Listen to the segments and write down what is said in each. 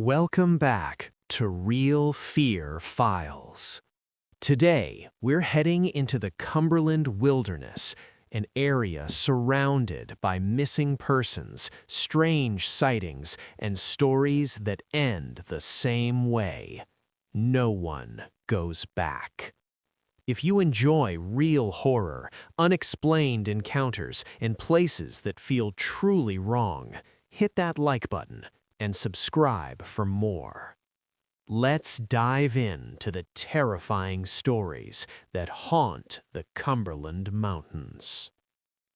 Welcome back to Real Fear Files. Today, we're heading into the Cumberland Wilderness, an area surrounded by missing persons, strange sightings, and stories that end the same way. No one goes back. If you enjoy real horror, unexplained encounters, and places that feel truly wrong, hit that like button and subscribe for more. Let's dive into the terrifying stories that haunt the Cumberland Mountains.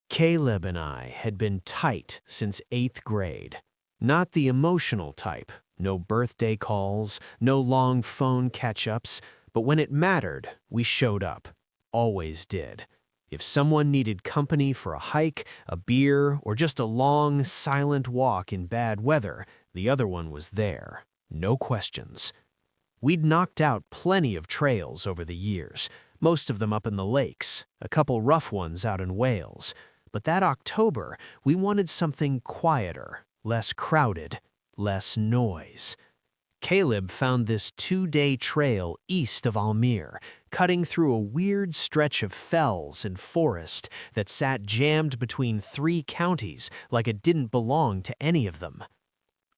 Caleb and I had been tight since 8th grade. Not the emotional type, no birthday calls, no long phone catch-ups, but when it mattered, we showed up. Always did. If someone needed company for a hike, a beer, or just a long, silent walk in bad weather, the other one was there. No questions. We'd knocked out plenty of trails over the years, most of them up in the lakes, a couple rough ones out in Wales. But that October, we wanted something quieter, less crowded, less noise. Caleb found this 2-day trail east of Almere, cutting through a weird stretch of fells and forest that sat jammed between 3 counties like it didn't belong to any of them.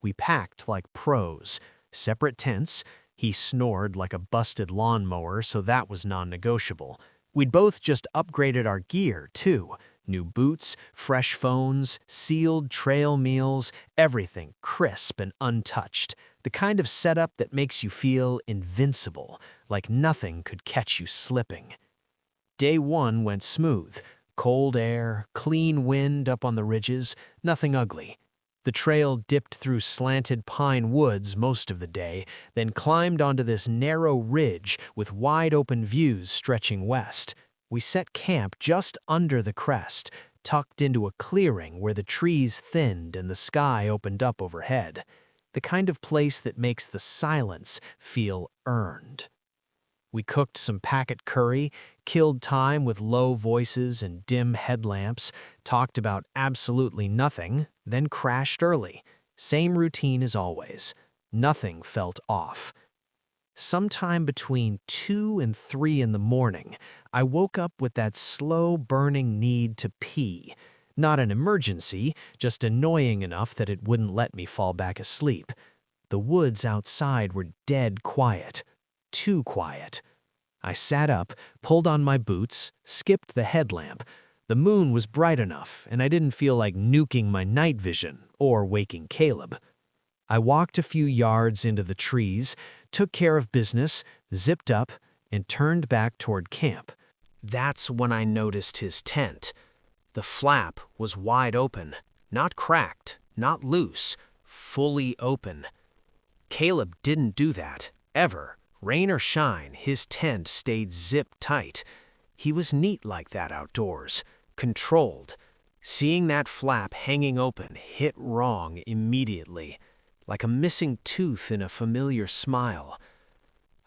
We packed like pros, separate tents. He snored like a busted lawnmower, so that was non-negotiable. We'd both just upgraded our gear, too. New boots, fresh phones, sealed trail meals, everything crisp and untouched. The kind of setup that makes you feel invincible, like nothing could catch you slipping. Day 1 went smooth. Cold air, clean wind up on the ridges, nothing ugly. The trail dipped through slanted pine woods most of the day, then climbed onto this narrow ridge with wide-open views stretching west. We set camp just under the crest, tucked into a clearing where the trees thinned and the sky opened up overhead. The kind of place that makes the silence feel earned. We cooked some packet curry, killed time with low voices and dim headlamps, talked about absolutely nothing, then crashed early. Same routine as always. Nothing felt off. Sometime between 2 and 3 in the morning, I woke up with that slow burning need to pee. Not an emergency, just annoying enough that it wouldn't let me fall back asleep. The woods outside were dead quiet. Too quiet. I sat up, pulled on my boots, skipped the headlamp. The moon was bright enough, and I didn't feel like nuking my night vision or waking Caleb. I walked a few yards into the trees, took care of business, zipped up, and turned back toward camp. That's when I noticed his tent. The flap was wide open, not cracked, not loose, fully open. Caleb didn't do that, ever. Rain or shine, his tent stayed zipped tight. He was neat like that outdoors, controlled. Seeing that flap hanging open hit wrong immediately, like a missing tooth in a familiar smile.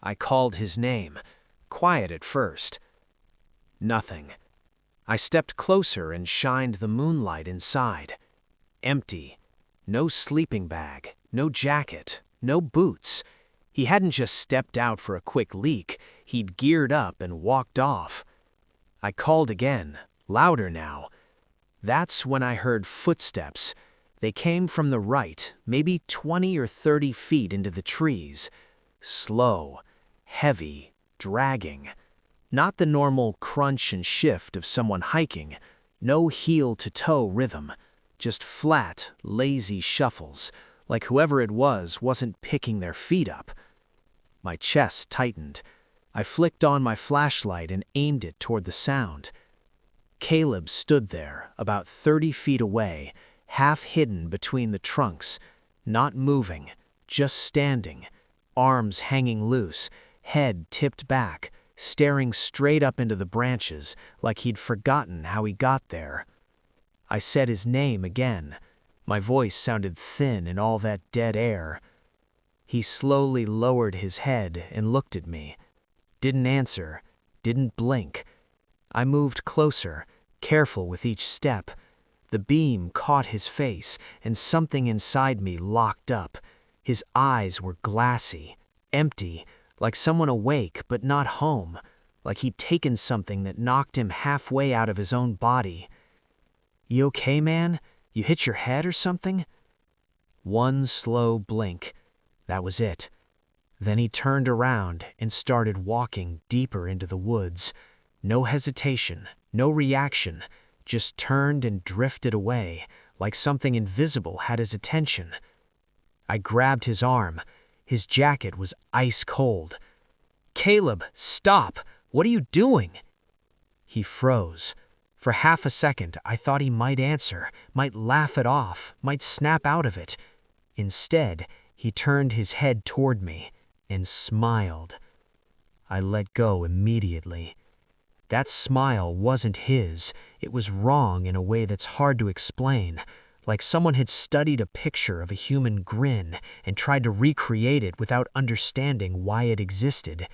I called his name, quiet at first. Nothing. I stepped closer and shined the moonlight inside. Empty. No sleeping bag, no jacket, no boots. He hadn't just stepped out for a quick leak, he'd geared up and walked off. I called again, louder now. That's when I heard footsteps. They came from the right, maybe 20 or 30 feet into the trees. Slow, heavy, dragging. Not the normal crunch and shift of someone hiking. No heel-to-toe rhythm. Just flat, lazy shuffles, like whoever it was wasn't picking their feet up. My chest tightened. I flicked on my flashlight and aimed it toward the sound. Caleb stood there, about 30 feet away, half hidden between the trunks, not moving, just standing, arms hanging loose, head tipped back, staring straight up into the branches like he'd forgotten how he got there. I said his name again. My voice sounded thin in all that dead air. He slowly lowered his head and looked at me. Didn't answer, didn't blink. I moved closer, careful with each step. The beam caught his face, and something inside me locked up. His eyes were glassy, empty, like someone awake but not home, like he'd taken something that knocked him halfway out of his own body. "You okay, man? You hit your head or something?" One slow blink. That was it. Then he turned around and started walking deeper into the woods. No hesitation, no reaction, just turned and drifted away, like something invisible had his attention. I grabbed his arm. His jacket was ice cold. "Caleb, stop! What are you doing?" He froze. For half a second, I thought he might answer, might laugh it off, might snap out of it. Instead, he turned his head toward me and smiled. I let go immediately. That smile wasn't his. It was wrong in a way that's hard to explain, like someone had studied a picture of a human grin and tried to recreate it without understanding why it existed.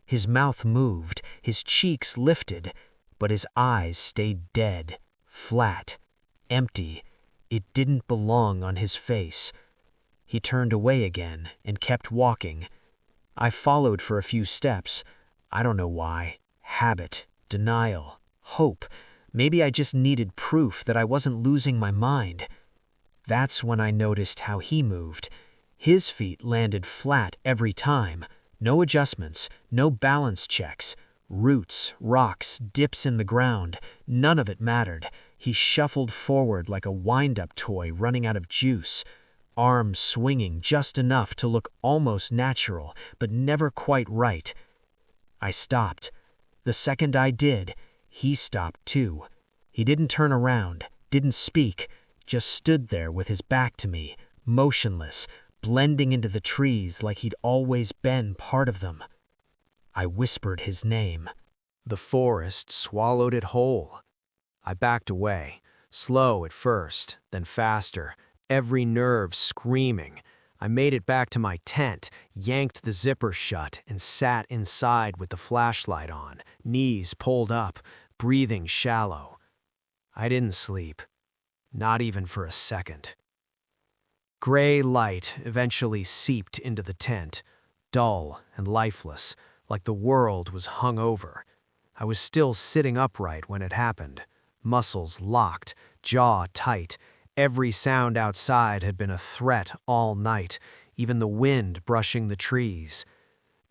His mouth moved, his cheeks lifted, but his eyes stayed dead, flat, empty. It didn't belong on his face. He turned away again and kept walking. I followed for a few steps. I don't know why. Habit, denial, hope. Maybe I just needed proof that I wasn't losing my mind. That's when I noticed how he moved. His feet landed flat every time. No adjustments, no balance checks. Roots, rocks, dips in the ground. None of it mattered. He shuffled forward like a wind-up toy running out of juice. Arms swinging just enough to look almost natural, but never quite right. I stopped. The second I did, he stopped too. He didn't turn around, didn't speak, just stood there with his back to me, motionless, blending into the trees like he'd always been part of them. I whispered his name. The forest swallowed it whole. I backed away, slow at first, then faster, every nerve screaming. I made it back to my tent, yanked the zipper shut, and sat inside with the flashlight on, knees pulled up, breathing shallow. I didn't sleep, not even for a second. Gray light eventually seeped into the tent, dull and lifeless, like the world was hung over. I was still sitting upright when it happened, muscles locked, jaw tight. Every sound outside had been a threat all night, even the wind brushing the trees.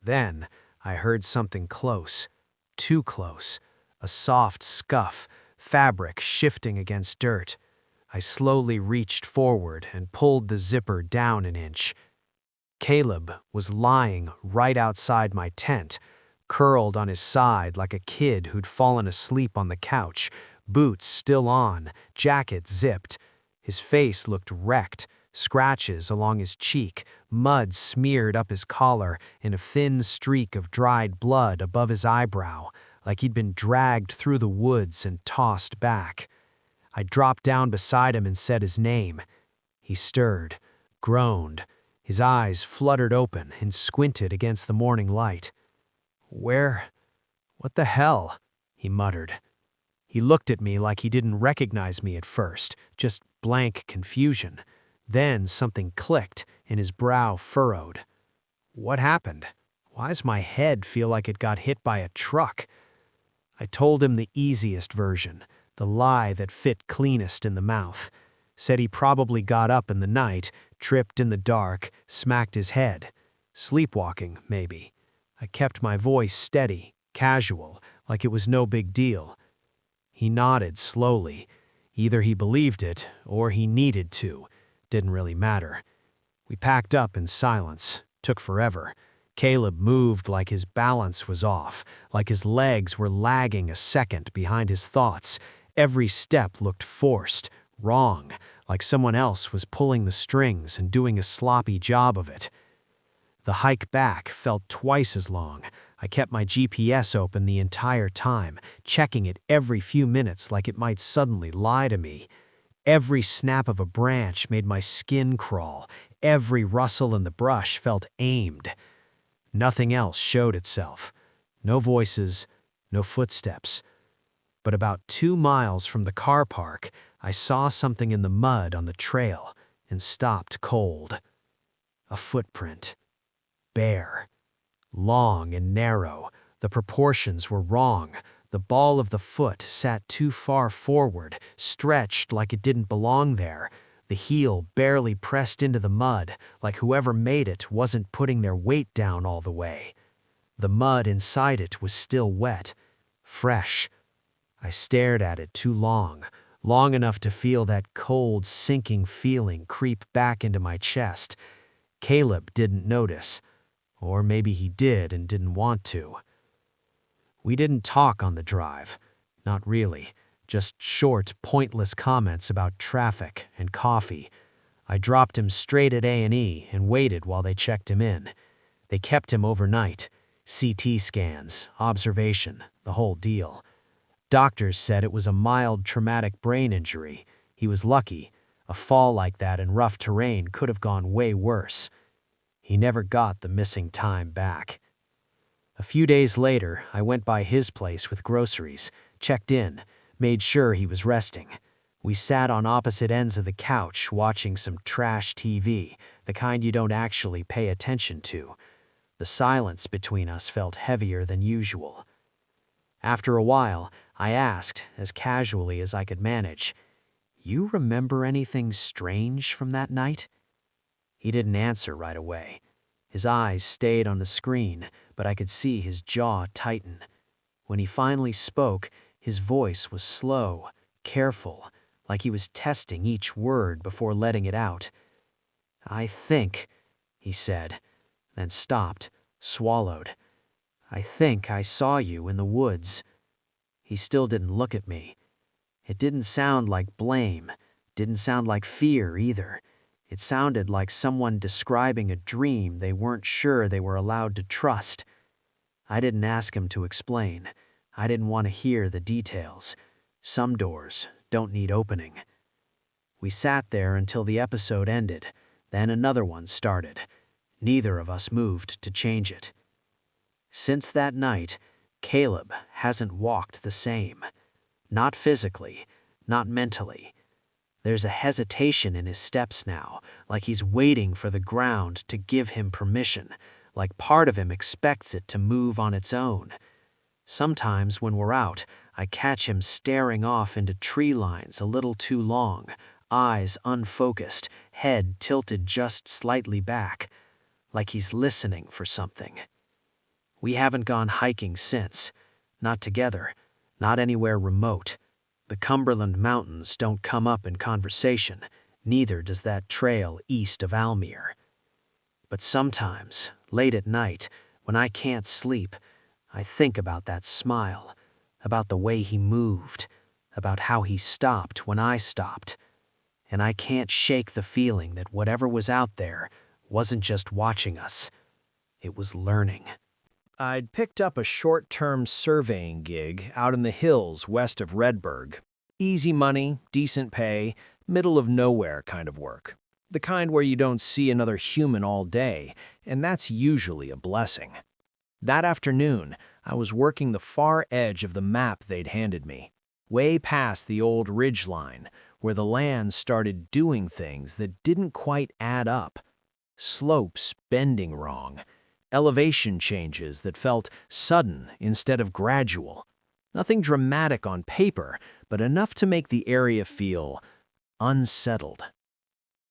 Then I heard something close, too close, a soft scuff, fabric shifting against dirt. I slowly reached forward and pulled the zipper down an inch. Caleb was lying right outside my tent, curled on his side like a kid who'd fallen asleep on the couch, boots still on, jacket zipped. His face looked wrecked, scratches along his cheek, mud smeared up his collar, and a thin streak of dried blood above his eyebrow, like he'd been dragged through the woods and tossed back. I dropped down beside him and said his name. He stirred, groaned. His eyes fluttered open and squinted against the morning light. What the hell?" he muttered. He looked at me like he didn't recognize me at first, just blank confusion. Then something clicked and his brow furrowed. "What happened? Why's my head feel like it got hit by a truck?" I told him the easiest version, the lie that fit cleanest in the mouth. Said he probably got up in the night, tripped in the dark, smacked his head. Sleepwalking, maybe. I kept my voice steady, casual, like it was no big deal. He nodded slowly. Either he believed it, or he needed to. Didn't really matter. We packed up in silence. Took forever. Caleb moved like his balance was off, like his legs were lagging a second behind his thoughts. Every step looked forced, wrong, like someone else was pulling the strings and doing a sloppy job of it. The hike back felt twice as long. I kept my GPS open the entire time, checking it every few minutes like it might suddenly lie to me. Every snap of a branch made my skin crawl. Every rustle in the brush felt aimed. Nothing else showed itself. No voices, no footsteps. But about 2 miles from the car park, I saw something in the mud on the trail and stopped cold. A footprint. Bare. Long and narrow. The proportions were wrong. The ball of the foot sat too far forward, stretched like it didn't belong there. The heel barely pressed into the mud, like whoever made it wasn't putting their weight down all the way. The mud inside it was still wet, fresh. I stared at it too long enough to feel that cold, sinking feeling creep back into my chest. Caleb didn't notice. Or maybe he did and didn't want to. We didn't talk on the drive. Not really. Just short, pointless comments about traffic and coffee. I dropped him straight at A&E and waited while they checked him in. They kept him overnight. CT scans, observation, the whole deal. Doctors said it was a mild traumatic brain injury. He was lucky. A fall like that in rough terrain could have gone way worse. He never got the missing time back. A few days later, I went by his place with groceries, checked in, made sure he was resting. We sat on opposite ends of the couch watching some trash TV, the kind you don't actually pay attention to. The silence between us felt heavier than usual. After a while, I asked, as casually as I could manage, "You remember anything strange from that night?" He didn't answer right away. His eyes stayed on the screen, but I could see his jaw tighten. When he finally spoke, his voice was slow, careful, like he was testing each word before letting it out. "I think," he said, then stopped, swallowed. "I think I saw you in the woods." He still didn't look at me. It didn't sound like blame, didn't sound like fear either. It sounded like someone describing a dream they weren't sure they were allowed to trust. I didn't ask him to explain. I didn't want to hear the details. Some doors don't need opening. We sat there until the episode ended, then another one started. Neither of us moved to change it. Since that night, Caleb hasn't walked the same. Not physically, not mentally. There's a hesitation in his steps now, like he's waiting for the ground to give him permission, like part of him expects it to move on its own. Sometimes when we're out, I catch him staring off into tree lines a little too long, eyes unfocused, head tilted just slightly back, like he's listening for something. We haven't gone hiking since. Not together, not anywhere remote. The Cumberland Mountains don't come up in conversation, neither does that trail east of Almere. But sometimes, late at night, when I can't sleep, I think about that smile, about the way he moved, about how he stopped when I stopped. And I can't shake the feeling that whatever was out there wasn't just watching us, it was learning. I'd picked up a short-term surveying gig out in the hills west of Redberg. Easy money, decent pay, middle-of-nowhere kind of work. The kind where you don't see another human all day, and that's usually a blessing. That afternoon, I was working the far edge of the map they'd handed me, way past the old ridgeline, where the land started doing things that didn't quite add up. Slopes bending wrong, elevation changes that felt sudden instead of gradual. Nothing dramatic on paper, but enough to make the area feel unsettled.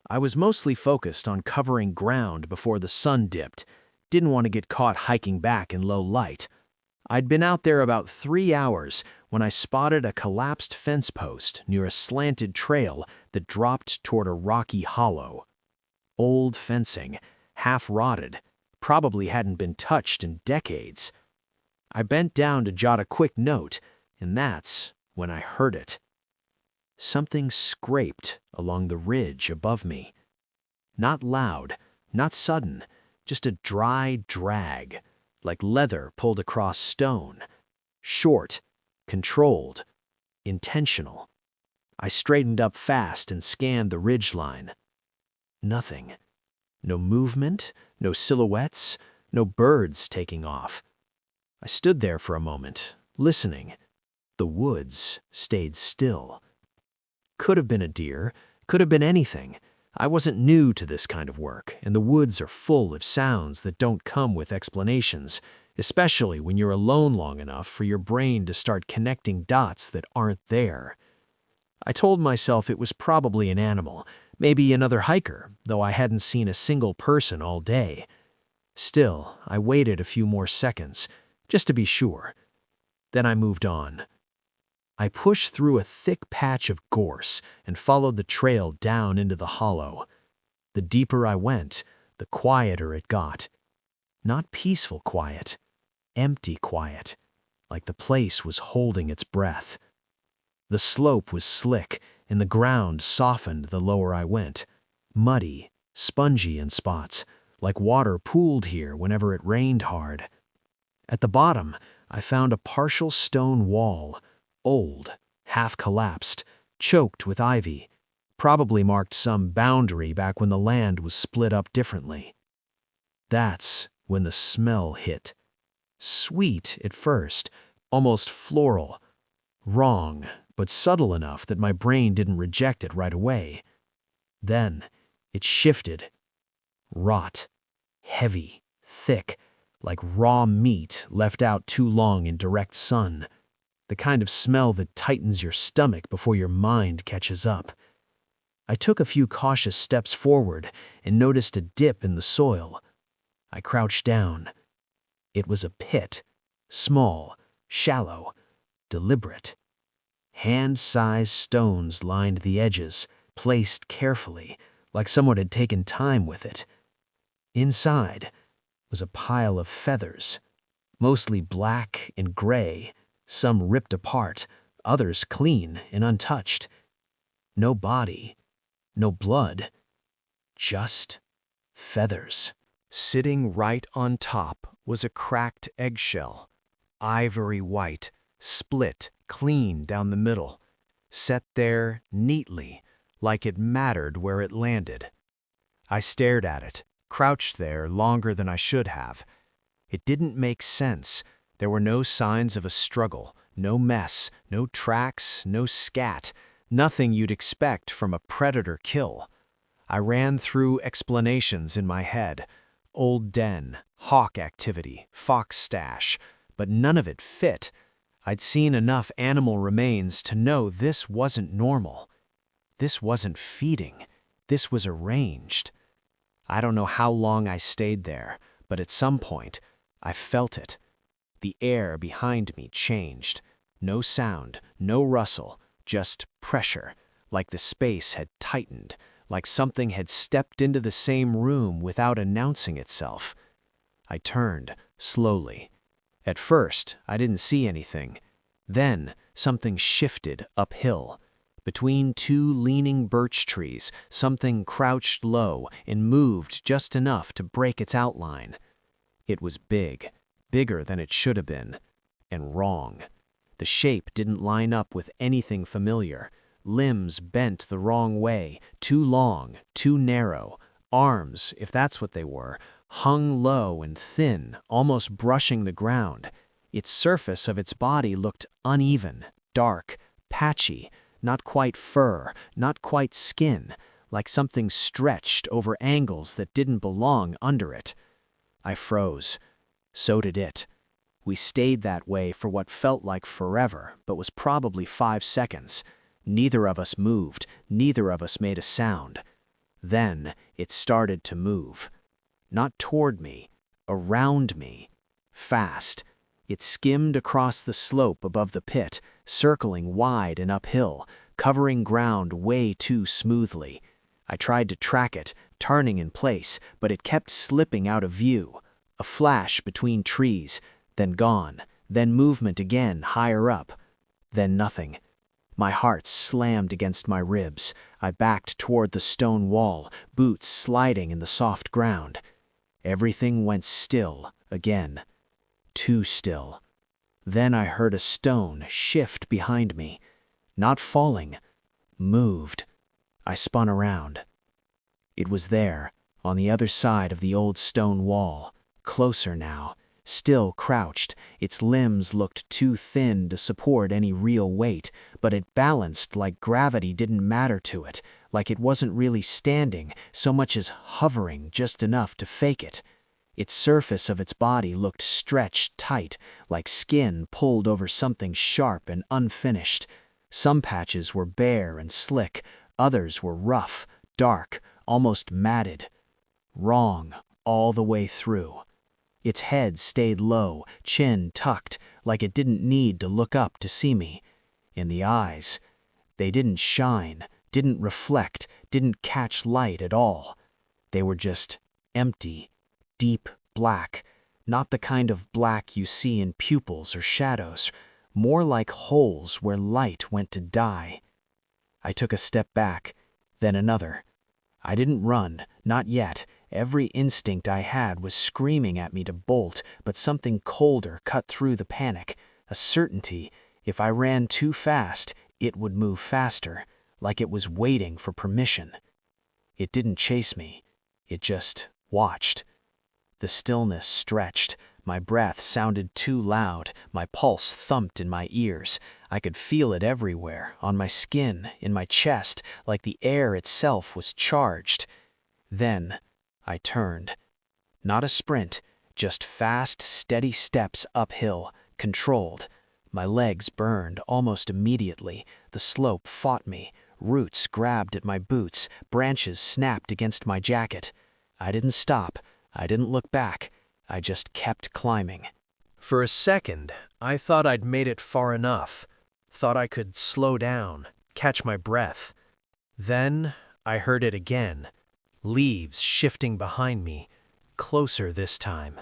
I was mostly focused on covering ground before the sun dipped. Didn't want to get caught hiking back in low light. I'd been out there about 3 hours when I spotted a collapsed fence post near a slanted trail that dropped toward a rocky hollow. Old fencing, half rotted, probably hadn't been touched in decades. I bent down to jot a quick note, and that's when I heard it. Something scraped along the ridge above me. Not loud, not sudden, just a dry drag, like leather pulled across stone. Short, controlled, intentional. I straightened up fast and scanned the ridgeline. Nothing. No movement, no silhouettes, no birds taking off. I stood there for a moment, listening. The woods stayed still. Could have been a deer, could have been anything. I wasn't new to this kind of work, and the woods are full of sounds that don't come with explanations, especially when you're alone long enough for your brain to start connecting dots that aren't there. I told myself it was probably an animal, maybe another hiker, though I hadn't seen a single person all day. Still, I waited a few more seconds, just to be sure. Then I moved on. I pushed through a thick patch of gorse and followed the trail down into the hollow. The deeper I went, the quieter it got. Not peaceful quiet, empty quiet, like the place was holding its breath. The slope was slick, and the ground softened the lower I went. Muddy, spongy in spots, like water pooled here whenever it rained hard. At the bottom, I found a partial stone wall, old, half-collapsed, choked with ivy, probably marked some boundary back when the land was split up differently. That's when the smell hit. Sweet at first, almost floral. Wrong, but subtle enough that my brain didn't reject it right away. Then it shifted. Rot. Heavy, thick, like raw meat left out too long in direct sun. The kind of smell that tightens your stomach before your mind catches up. I took a few cautious steps forward and noticed a dip in the soil. I crouched down. It was a pit, small, shallow, deliberate. Hand-sized stones lined the edges, placed carefully, like someone had taken time with it. Inside was a pile of feathers, mostly black and gray, some ripped apart, others clean and untouched. No body, no blood, just feathers. Sitting right on top was a cracked eggshell, ivory white, split clean down the middle, set there neatly, like it mattered where it landed. I stared at it, crouched there longer than I should have. It didn't make sense. There were no signs of a struggle, no mess, no tracks, no scat, nothing you'd expect from a predator kill. I ran through explanations in my head. Old den, hawk activity, fox stash, but none of it fit. I'd seen enough animal remains to know this wasn't normal. This wasn't feeding. This was arranged. I don't know how long I stayed there, but at some point, I felt it. The air behind me changed. No sound, no rustle, just pressure, like the space had tightened, like something had stepped into the same room without announcing itself. I turned, slowly. At first, I didn't see anything. Then, something shifted uphill. Between two leaning birch trees, something crouched low and moved just enough to break its outline. It was big, bigger than it should have been, and wrong. The shape didn't line up with anything familiar. Limbs bent the wrong way, too long, too narrow. Arms, if that's what they were, hung low and thin, almost brushing the ground. Its surface of its body looked uneven, dark, patchy, not quite fur, not quite skin, like something stretched over angles that didn't belong under it. I froze. So did it. We stayed that way for what felt like forever, but was probably 5 seconds. Neither of us moved, neither of us made a sound. Then it started to move. Not toward me, around me. Fast. It skimmed across the slope above the pit, circling wide and uphill, covering ground way too smoothly. I tried to track it, turning in place, but it kept slipping out of view. A flash between trees, then gone, then movement again higher up, then nothing. My heart slammed against my ribs. I backed toward the stone wall, boots sliding in the soft ground. Everything went still again. Too still. Then I heard a stone shift behind me. Not falling, moved. I spun around. It was there, on the other side of the old stone wall, closer now, still crouched. Its limbs looked too thin to support any real weight, but it balanced like gravity didn't matter to it, like it wasn't really standing so much as hovering just enough to fake it. Its surface of its body looked stretched tight, like skin pulled over something sharp and unfinished. Some patches were bare and slick, others were rough, dark, almost matted. Wrong all the way through. Its head stayed low, chin tucked, like it didn't need to look up to see me. In the eyes, they didn't shine, didn't reflect, didn't catch light at all. They were just empty, deep black, not the kind of black you see in pupils or shadows, more like holes where light went to die. I took a step back, then another. I didn't run, not yet. Every instinct I had was screaming at me to bolt, but something colder cut through the panic, a certainty. If I ran too fast, it would move faster, like it was waiting for permission. It didn't chase me. It just watched. The stillness stretched. My breath sounded too loud. My pulse thumped in my ears. I could feel it everywhere, on my skin, in my chest, like the air itself was charged. Then I turned. Not a sprint, just fast, steady steps uphill, controlled. My legs burned almost immediately. The slope fought me. Roots grabbed at my boots. Branches snapped against my jacket. I didn't stop. I didn't look back. I just kept climbing. For a second, I thought I'd made it far enough. Thought I could slow down, catch my breath. Then I heard it again. Leaves shifting behind me, closer this time.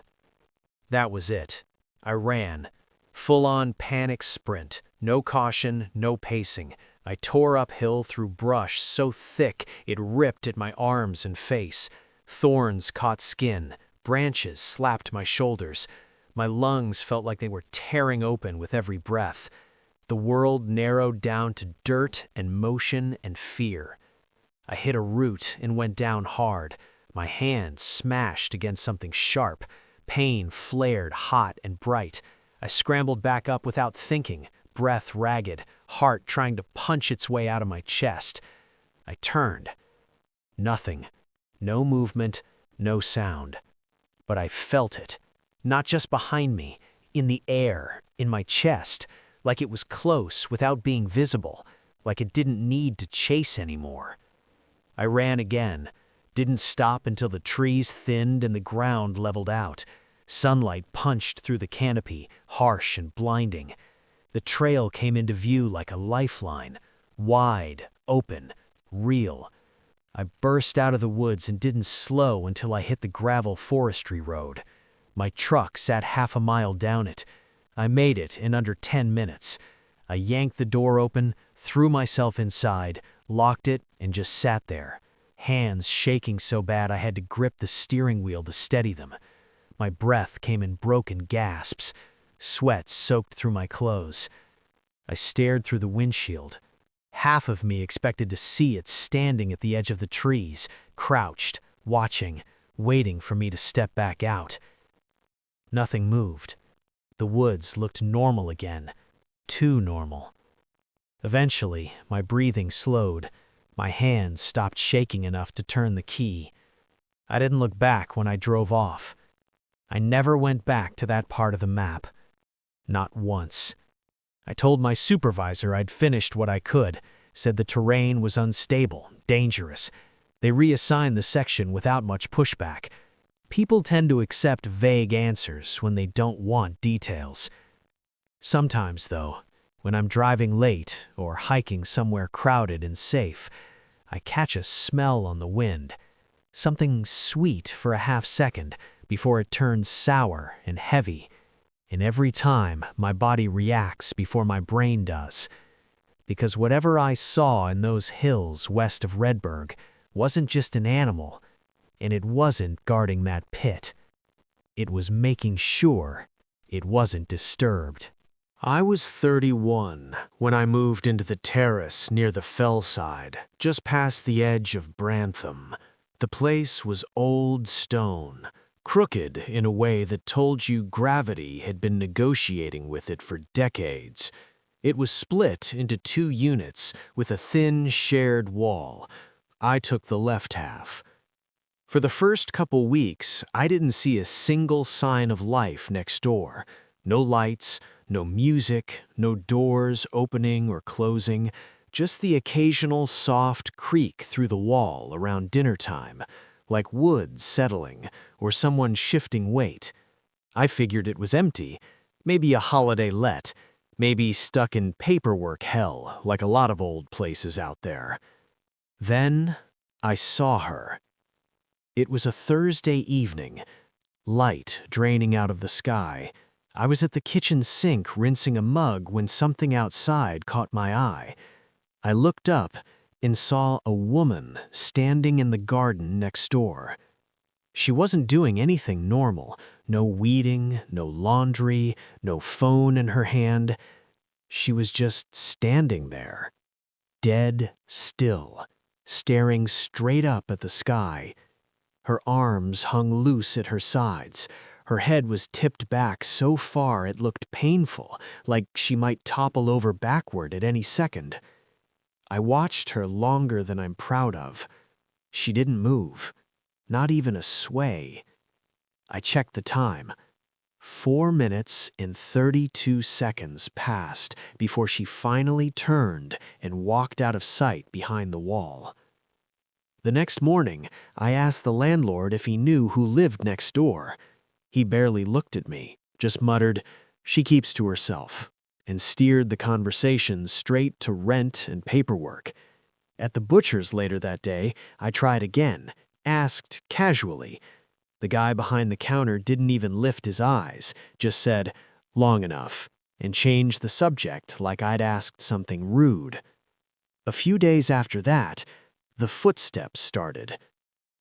That was it. I ran. Full-on panic sprint. No caution, no pacing. I tore uphill through brush so thick it ripped at my arms and face. Thorns caught skin. Branches slapped my shoulders. My lungs felt like they were tearing open with every breath. The world narrowed down to dirt and motion and fear. I hit a root and went down hard. My hand smashed against something sharp. Pain flared hot and bright. I scrambled back up without thinking, breath ragged, heart trying to punch its way out of my chest. I turned. Nothing. No movement, no sound. But I felt it. Not just behind me, in the air, in my chest, like it was close without being visible, like it didn't need to chase anymore. I ran again, didn't stop until the trees thinned and the ground leveled out. Sunlight punched through the canopy, harsh and blinding. The trail came into view like a lifeline, wide, open, real. I burst out of the woods and didn't slow until I hit the gravel forestry road. My truck sat half a mile down it. I made it in under 10 minutes. I yanked the door open, threw myself inside, locked it, and just sat there, hands shaking so bad I had to grip the steering wheel to steady them. My breath came in broken gasps. Sweat soaked through my clothes. I stared through the windshield. Half of me expected to see it standing at the edge of the trees, crouched, watching, waiting for me to step back out. Nothing moved. The woods looked normal again, too normal. Eventually, my breathing slowed. My hands stopped shaking enough to turn the key. I didn't look back when I drove off. I never went back to that part of the map. Not once. I told my supervisor I'd finished what I could, said the terrain was unstable, dangerous. They reassigned the section without much pushback. People tend to accept vague answers when they don't want details. Sometimes, though, when I'm driving late or hiking somewhere crowded and safe, I catch a smell on the wind, something sweet for a half second before it turns sour and heavy. And every time, my body reacts before my brain does. Because whatever I saw in those hills west of Redberg wasn't just an animal, and it wasn't guarding that pit. It was making sure it wasn't disturbed. I was 31 when I moved into the terrace near the fellside, just past the edge of Brantham. The place was old stone, crooked in a way that told you gravity had been negotiating with it for decades. It was split into 2 units with a thin shared wall. I took the left half. For the first couple weeks, I didn't see a single sign of life next door. No lights, no music, no doors opening or closing, just the occasional soft creak through the wall around dinner time, like wood settling or someone shifting weight. I figured it was empty, maybe a holiday let, maybe stuck in paperwork hell like a lot of old places out there. Then I saw her. It was a Thursday evening, light draining out of the sky. I was at the kitchen sink rinsing a mug when something outside caught my eye. I looked up and saw a woman standing in the garden next door. She wasn't doing anything normal. No weeding, no laundry, no phone in her hand. She was just standing there, dead still, staring straight up at the sky. Her arms hung loose at her sides. Her head was tipped back so far it looked painful, like she might topple over backward at any second. I watched her longer than I'm proud of. She didn't move, not even a sway. I checked the time. 4 minutes and 32 seconds passed before she finally turned and walked out of sight behind the wall. The next morning, I asked the landlord if he knew who lived next door. He barely looked at me, just muttered, "She keeps to herself," and steered the conversation straight to rent and paperwork. At the butcher's later that day, I tried again, asked casually. The guy behind the counter didn't even lift his eyes, just said, "Long enough," and changed the subject like I'd asked something rude. A few days after that, the footsteps started.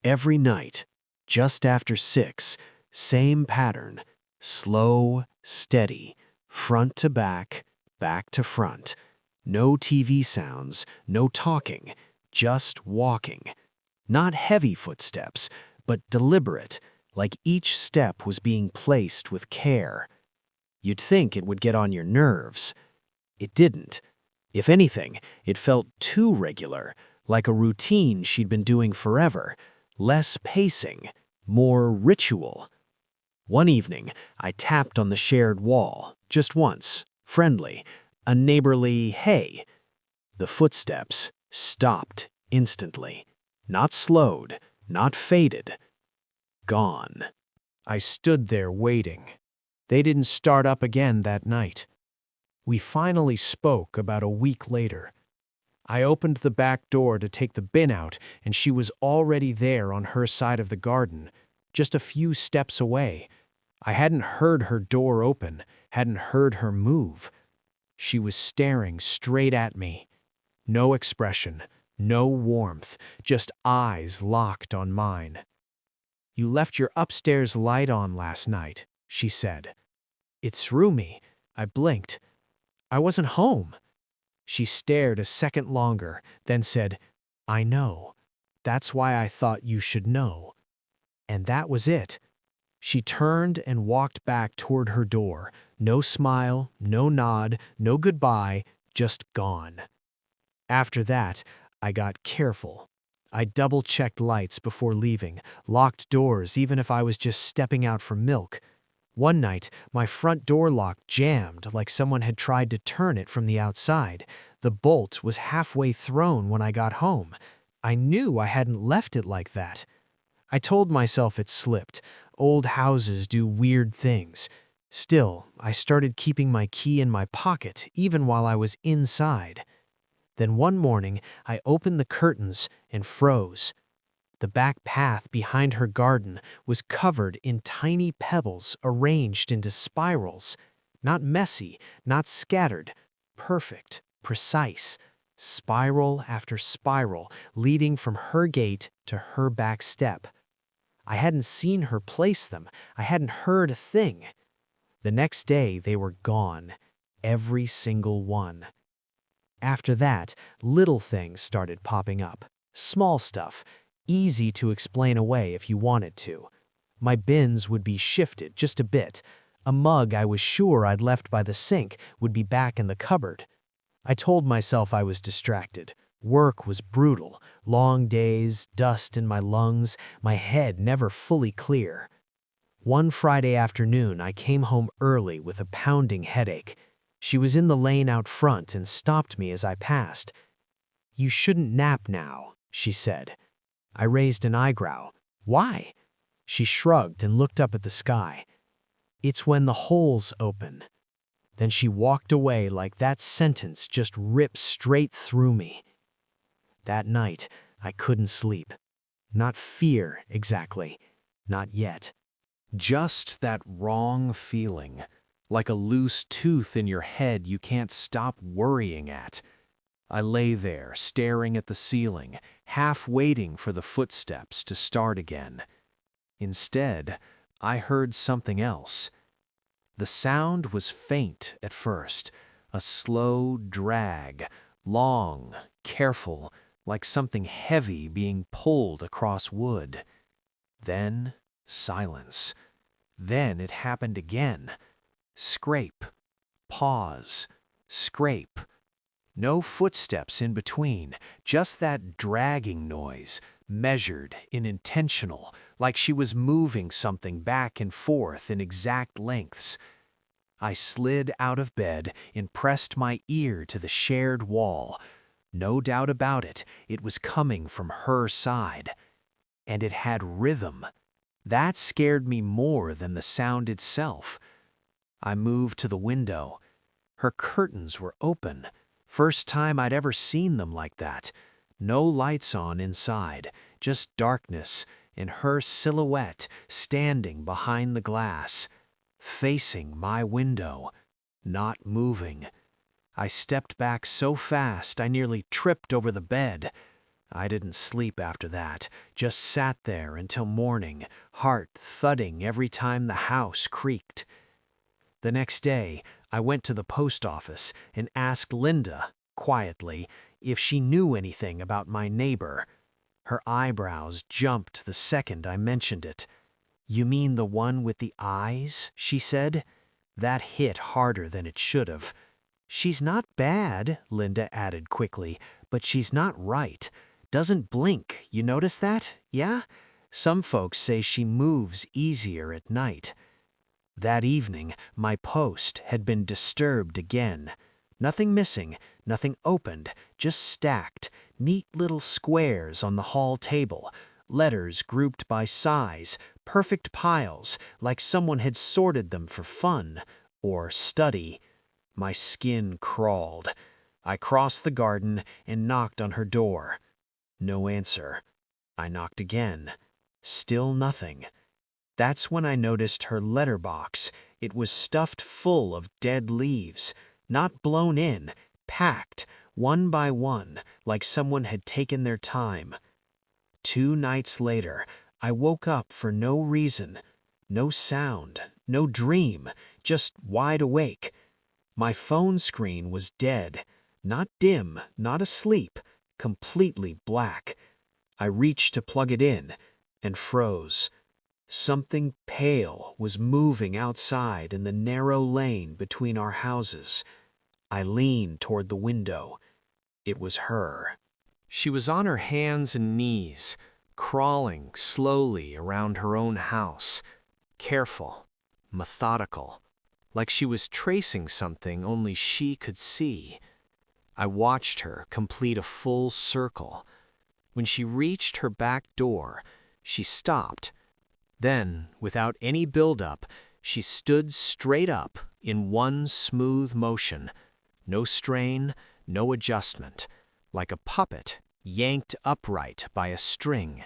Every night, just after 6, same pattern, slow, steady, front to back, back to front. No TV sounds, no talking, just walking. Not heavy footsteps, but deliberate, like each step was being placed with care. You'd think it would get on your nerves. It didn't. If anything, it felt too regular, like a routine she'd been doing forever. Less pacing, more ritual. One evening, I tapped on the shared wall, just once, friendly, a neighborly hey. The footsteps stopped instantly. Not slowed, not faded. Gone. I stood there waiting. They didn't start up again that night. We finally spoke about a week later. I opened the back door to take the bin out, and she was already there on her side of the garden, just a few steps away. I hadn't heard her door open, hadn't heard her move. She was staring straight at me. No expression, no warmth, just eyes locked on mine. "You left your upstairs light on last night," she said. It threw me. I blinked. I wasn't home. She stared a second longer, then said, "I know. That's why I thought you should know." And that was it. She turned and walked back toward her door. No smile, no nod, no goodbye, just gone. After that, I got careful. I double-checked lights before leaving, locked doors even if I was just stepping out for milk. One night, my front door lock jammed like someone had tried to turn it from the outside. The bolt was halfway thrown when I got home. I knew I hadn't left it like that. I told myself it slipped. Old houses do weird things. Still, I started keeping my key in my pocket even while I was inside. Then one morning, I opened the curtains and froze. The back path behind her garden was covered in tiny pebbles arranged into spirals. Not messy, not scattered. Perfect, precise. Spiral after spiral, leading from her gate to her back step. I hadn't seen her place them. I hadn't heard a thing. The next day, they were gone. Every single one. After that, little things started popping up. Small stuff. Easy to explain away if you wanted to. My bins would be shifted just a bit. A mug I was sure I'd left by the sink would be back in the cupboard. I told myself I was distracted. Work was brutal. Long days, dust in my lungs, my head never fully clear. One Friday afternoon, I came home early with a pounding headache. She was in the lane out front and stopped me as I passed. "You shouldn't nap now," she said. I raised an eyebrow. "Why?" She shrugged and looked up at the sky. "It's when the holes open." Then she walked away like that sentence just ripped straight through me. That night, I couldn't sleep. Not fear, exactly. Not yet. Just that wrong feeling, like a loose tooth in your head you can't stop worrying at. I lay there, staring at the ceiling, half waiting for the footsteps to start again. Instead, I heard something else. The sound was faint at first, a slow drag, long, careful, like something heavy being pulled across wood. Then, silence. Then it happened again. Scrape, pause, scrape. No footsteps in between, just that dragging noise, measured and intentional, like she was moving something back and forth in exact lengths. I slid out of bed and pressed my ear to the shared wall. No doubt about it, it was coming from her side. And it had rhythm. That scared me more than the sound itself. I moved to the window. Her curtains were open. First time I'd ever seen them like that. No lights on inside, just darkness and her silhouette standing behind the glass, facing my window, not moving. I stepped back so fast I nearly tripped over the bed. I didn't sleep after that, just sat there until morning, heart thudding every time the house creaked. The next day, I went to the post office and asked Linda, quietly, if she knew anything about my neighbor. Her eyebrows jumped the second I mentioned it. "You mean the one with the eyes?" she said. That hit harder than it should have. "She's not bad," Linda added quickly, "but she's not right. Doesn't blink, you notice that? Yeah? Some folks say she moves easier at night." That evening, my post had been disturbed again. Nothing missing, nothing opened, just stacked, neat little squares on the hall table, letters grouped by size, perfect piles, like someone had sorted them for fun or study. My skin crawled. I crossed the garden and knocked on her door. No answer. I knocked again. Still nothing. That's when I noticed her letterbox. It was stuffed full of dead leaves, not blown in, packed, one by one, like someone had taken their time. 2 nights later, I woke up for no reason. No sound, no dream, just wide awake. My phone screen was dead, not dim, not asleep, completely black. I reached to plug it in and froze. Something pale was moving outside in the narrow lane between our houses. I leaned toward the window. It was her. She was on her hands and knees, crawling slowly around her own house, careful, methodical, like she was tracing something only she could see. I watched her complete a full circle. When she reached her back door, she stopped. Then, without any build-up, she stood straight up in one smooth motion. No strain, no adjustment, like a puppet yanked upright by a string.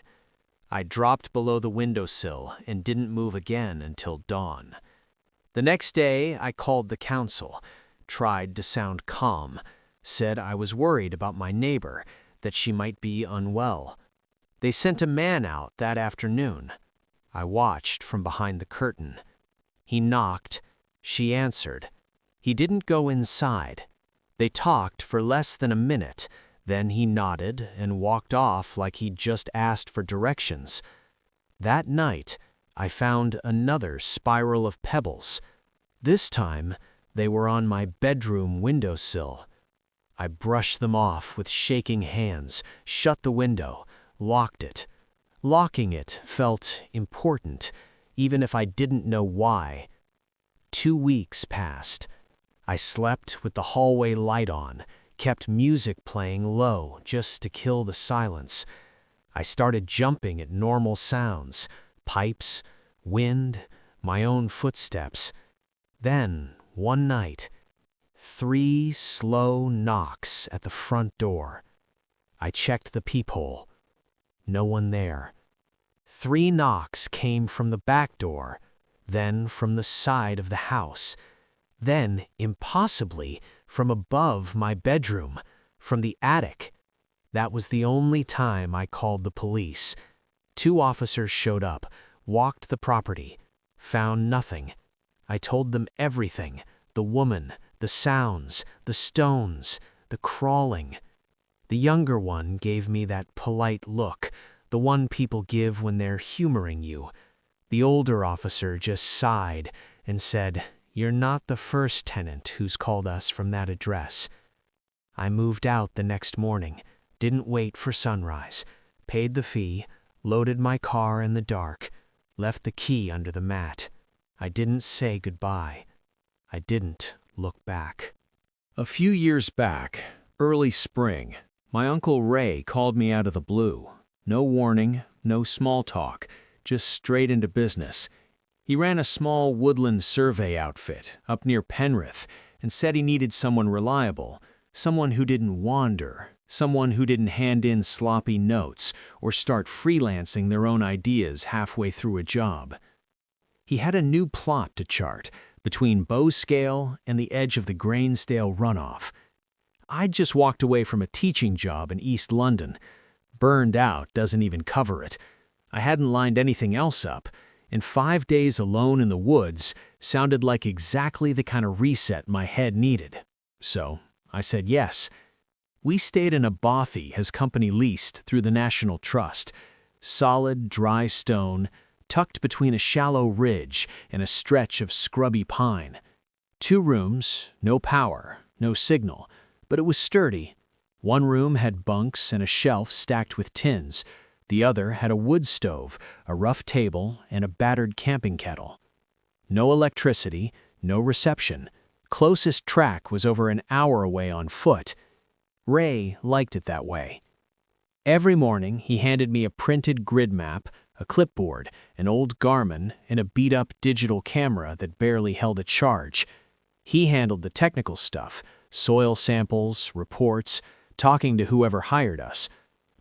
I dropped below the windowsill and didn't move again until dawn. The next day, I called the council, tried to sound calm, said I was worried about my neighbor, that she might be unwell. They sent a man out that afternoon. I watched from behind the curtain. He knocked. She answered. He didn't go inside. They talked for less than a minute. Then he nodded and walked off like he'd just asked for directions. That night, I found another spiral of pebbles. This time, they were on my bedroom windowsill. I brushed them off with shaking hands, shut the window, locked it. Locking it felt important, even if I didn't know why. 2 weeks passed. I slept with the hallway light on, kept music playing low just to kill the silence. I started jumping at normal sounds, pipes, wind, my own footsteps. Then, one night, 3 slow knocks at the front door. I checked the peephole. No one there. 3 knocks came from the back door, then from the side of the house, then, impossibly, from above my bedroom, from the attic. That was the only time I called the police. 2 officers showed up, walked the property, found nothing. I told them everything, the woman, the sounds, the stones, the crawling. The younger one gave me that polite look, the one people give when they're humoring you. The older officer just sighed and said, "You're not the first tenant who's called us from that address." I moved out the next morning, didn't wait for sunrise, paid the fee, loaded my car in the dark, left the key under the mat. I didn't say goodbye. I didn't look back. A few years back, early spring, my Uncle Ray called me out of the blue. No warning, no small talk, just straight into business. He ran a small woodland survey outfit up near Penrith and said he needed someone reliable, someone who didn't wander, someone who didn't hand in sloppy notes or start freelancing their own ideas halfway through a job. He had a new plot to chart between Bowscale and the edge of the Grainsdale runoff. I'd just walked away from a teaching job in East London. Burned out doesn't even cover it. I hadn't lined anything else up, and 5 days alone in the woods sounded like exactly the kind of reset my head needed. So I said yes. We stayed in a bothy his company leased through the National Trust. Solid, dry stone, tucked between a shallow ridge and a stretch of scrubby pine. 2 rooms, no power, no signal, but it was sturdy. One room had bunks and a shelf stacked with tins. The other had a wood stove, a rough table, and a battered camping kettle. No electricity, no reception. Closest track was over an hour away on foot. Ray liked it that way. Every morning, he handed me a printed grid map, a clipboard, an old Garmin, and a beat-up digital camera that barely held a charge. He handled the technical stuff, soil samples, reports, talking to whoever hired us.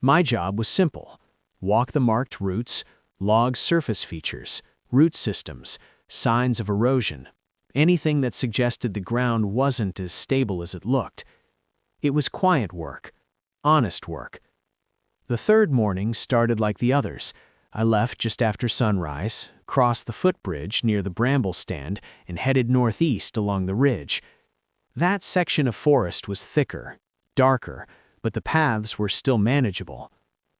My job was simple. Walk the marked routes, log surface features, root systems, signs of erosion, anything that suggested the ground wasn't as stable as it looked. It was quiet work, honest work. The 3rd morning started like the others. I left just after sunrise, crossed the footbridge near the bramble stand, and headed northeast along the ridge. That section of forest was thicker, darker, but the paths were still manageable.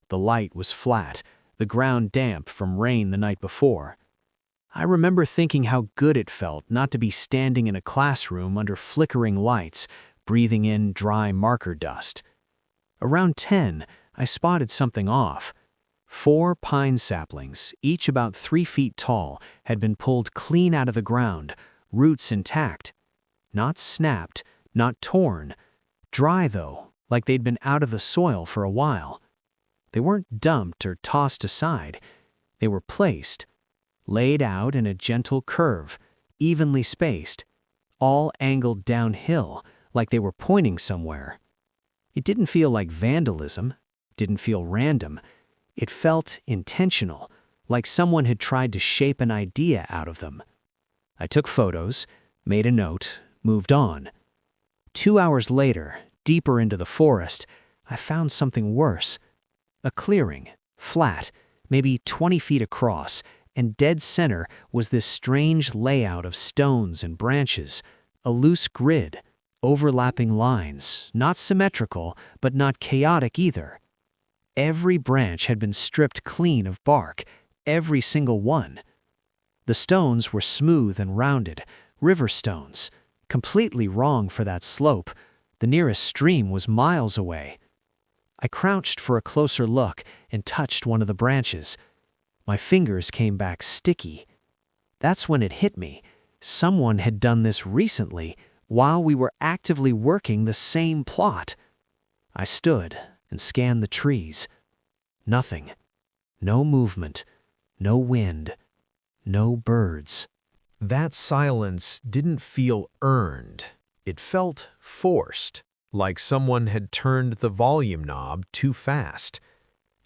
The light was flat, the ground damp from rain the night before. I remember thinking how good it felt not to be standing in a classroom under flickering lights, breathing in dry marker dust. Around 10, I spotted something off. 4 pine saplings, each about 3 feet tall, had been pulled clean out of the ground, roots intact. Not snapped, not torn. Dry, though, like they'd been out of the soil for a while. They weren't dumped or tossed aside. They were placed, laid out in a gentle curve, evenly spaced, all angled downhill, like they were pointing somewhere. It didn't feel like vandalism, didn't feel random. It felt intentional, like someone had tried to shape an idea out of them. I took photos, made a note, moved on. 2 hours later, deeper into the forest, I found something worse. A clearing, flat, maybe 20 feet across, and dead center was this strange layout of stones and branches, a loose grid, overlapping lines, not symmetrical, but not chaotic either. Every branch had been stripped clean of bark, every single one. The stones were smooth and rounded, river stones, completely wrong for that slope. The nearest stream was miles away. I crouched for a closer look and touched one of the branches. My fingers came back sticky. That's when it hit me. Someone had done this recently while we were actively working the same plot. I stood and scanned the trees. Nothing. No movement. No wind. No birds. That silence didn't feel earned. It felt forced, like someone had turned the volume knob too fast.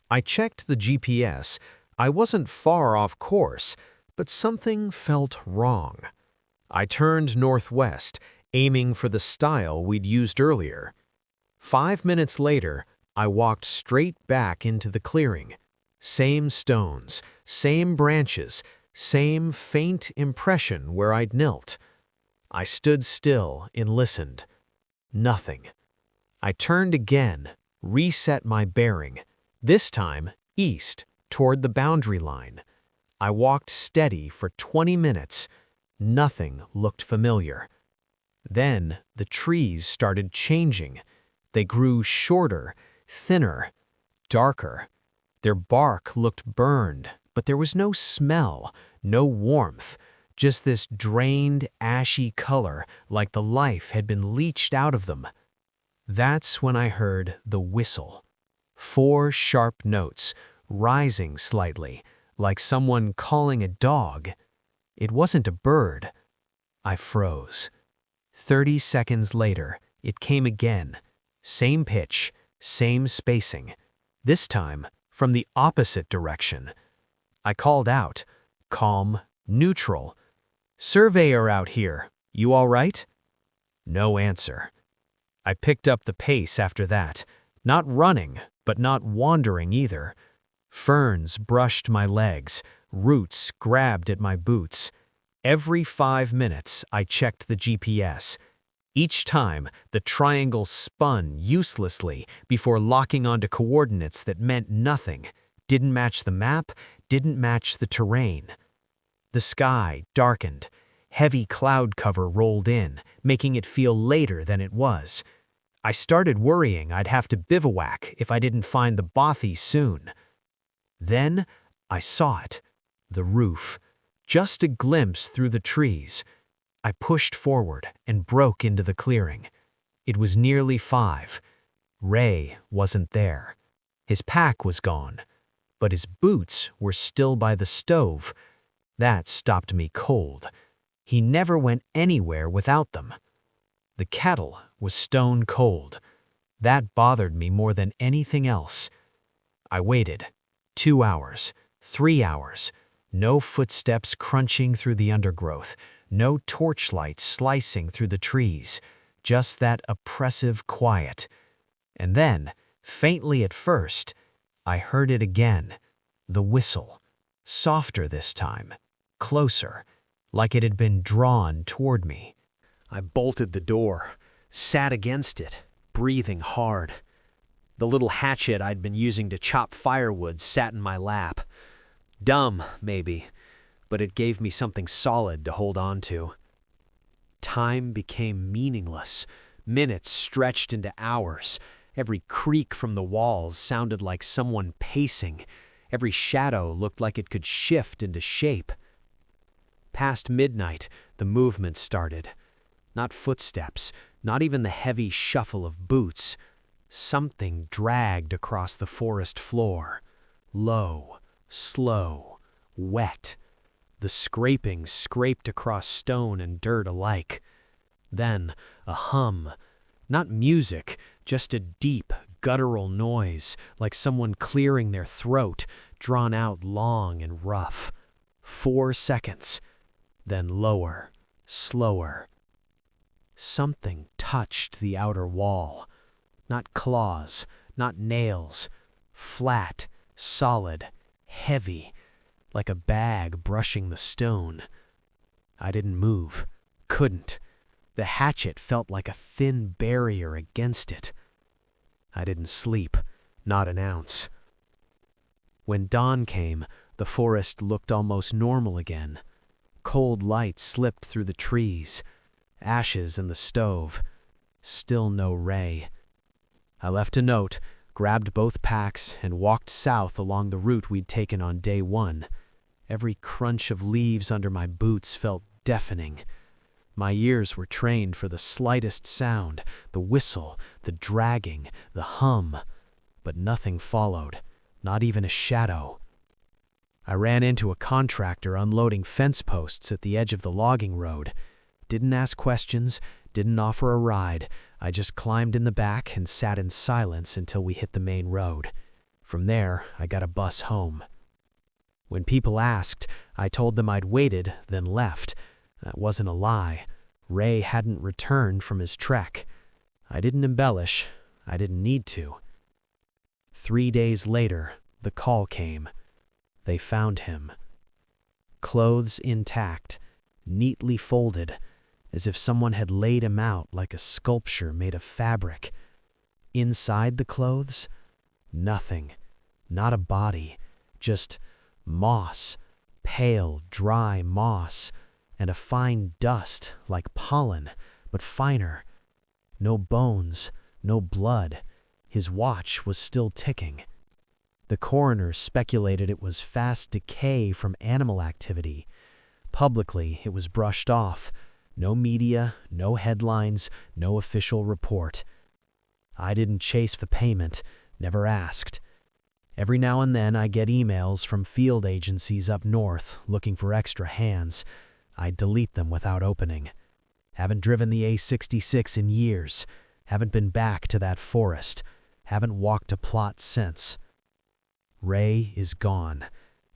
I checked the GPS. I wasn't far off course, but something felt wrong. I turned northwest, aiming for the stile we'd used earlier. 5 minutes later, I walked straight back into the clearing. Same stones, same branches, same faint impression where I'd knelt. I stood still and listened. Nothing. I turned again, reset my bearing, this time east, toward the boundary line. I walked steady for 20 minutes. Nothing looked familiar. Then the trees started changing. They grew shorter, thinner, darker. Their bark looked burned, but there was no smell, no warmth, just this drained, ashy color like the life had been leached out of them. That's when I heard the whistle. 4 sharp notes, rising slightly, like someone calling a dog. It wasn't a bird. I froze. 30 seconds later, it came again. Same pitch, same spacing. This time, from the opposite direction. I called out, calm, neutral. "Surveyor out here, you all right?" No answer. I picked up the pace after that, not running, but not wandering either. Ferns brushed my legs, roots grabbed at my boots. Every 5 minutes, I checked the GPS. Each time, the triangle spun uselessly before locking onto coordinates that meant nothing, didn't match the map, didn't match the terrain. The sky darkened. Heavy cloud cover rolled in, making it feel later than it was. I started worrying I'd have to bivouac if I didn't find the bothy soon. Then I saw it, the roof, just a glimpse through the trees. I pushed forward and broke into the clearing. It was nearly 5. Ray wasn't there. His pack was gone, but his boots were still by the stove. That stopped me cold. He never went anywhere without them. The kettle was stone cold. That bothered me more than anything else. I waited. 2 hours, 3 hours. No footsteps crunching through the undergrowth. No torchlight slicing through the trees, just that oppressive quiet. And then, faintly at first, I heard it again, the whistle, softer this time, closer, like it had been drawn toward me. I bolted the door, sat against it, breathing hard. The little hatchet I'd been using to chop firewood sat in my lap. Dumb, maybe, but it gave me something solid to hold on to. Time became meaningless. Minutes stretched into hours. Every creak from the walls sounded like someone pacing. Every shadow looked like it could shift into shape. Past midnight, the movement started. Not footsteps, not even the heavy shuffle of boots. Something dragged across the forest floor. Low, slow, wet. The scraping scraped across stone and dirt alike. Then a hum. Not music, just a deep, guttural noise, like someone clearing their throat, drawn out long and rough. 4 seconds. Then lower, slower. Something touched the outer wall. Not claws, not nails. Flat, solid, heavy, like a bag brushing the stone. I didn't move, couldn't. The hatchet felt like a thin barrier against it. I didn't sleep, not an ounce. When dawn came, the forest looked almost normal again. Cold light slipped through the trees, ashes in the stove. Still no Ray. I left a note, grabbed both packs, and walked south along the route we'd taken on day one. Every crunch of leaves under my boots felt deafening. My ears were trained for the slightest sound, the whistle, the dragging, the hum, but nothing followed, not even a shadow. I ran into a contractor unloading fence posts at the edge of the logging road. Didn't ask questions, didn't offer a ride. I just climbed in the back and sat in silence until we hit the main road. From there, I got a bus home. When people asked, I told them I'd waited, then left. That wasn't a lie. Ray hadn't returned from his trek. I didn't embellish. I didn't need to. 3 days later, the call came. They found him. Clothes intact, neatly folded, as if someone had laid him out like a sculpture made of fabric. Inside the clothes, nothing. Not a body, just moss, pale, dry moss, and a fine dust like pollen, but finer. No bones, no blood. His watch was still ticking. The coroner speculated it was fast decay from animal activity. Publicly, it was brushed off. No media, no headlines, no official report. I didn't chase the payment, never asked. Every now and then I get emails from field agencies up north looking for extra hands. I delete them without opening. Haven't driven the A66 in years. Haven't been back to that forest. Haven't walked a plot since. Ray is gone,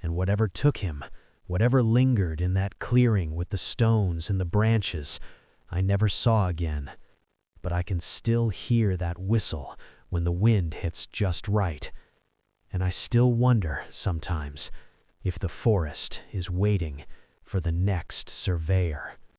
and whatever took him, whatever lingered in that clearing with the stones and the branches, I never saw again. But I can still hear that whistle when the wind hits just right. And I still wonder, sometimes, if the forest is waiting for the next surveyor.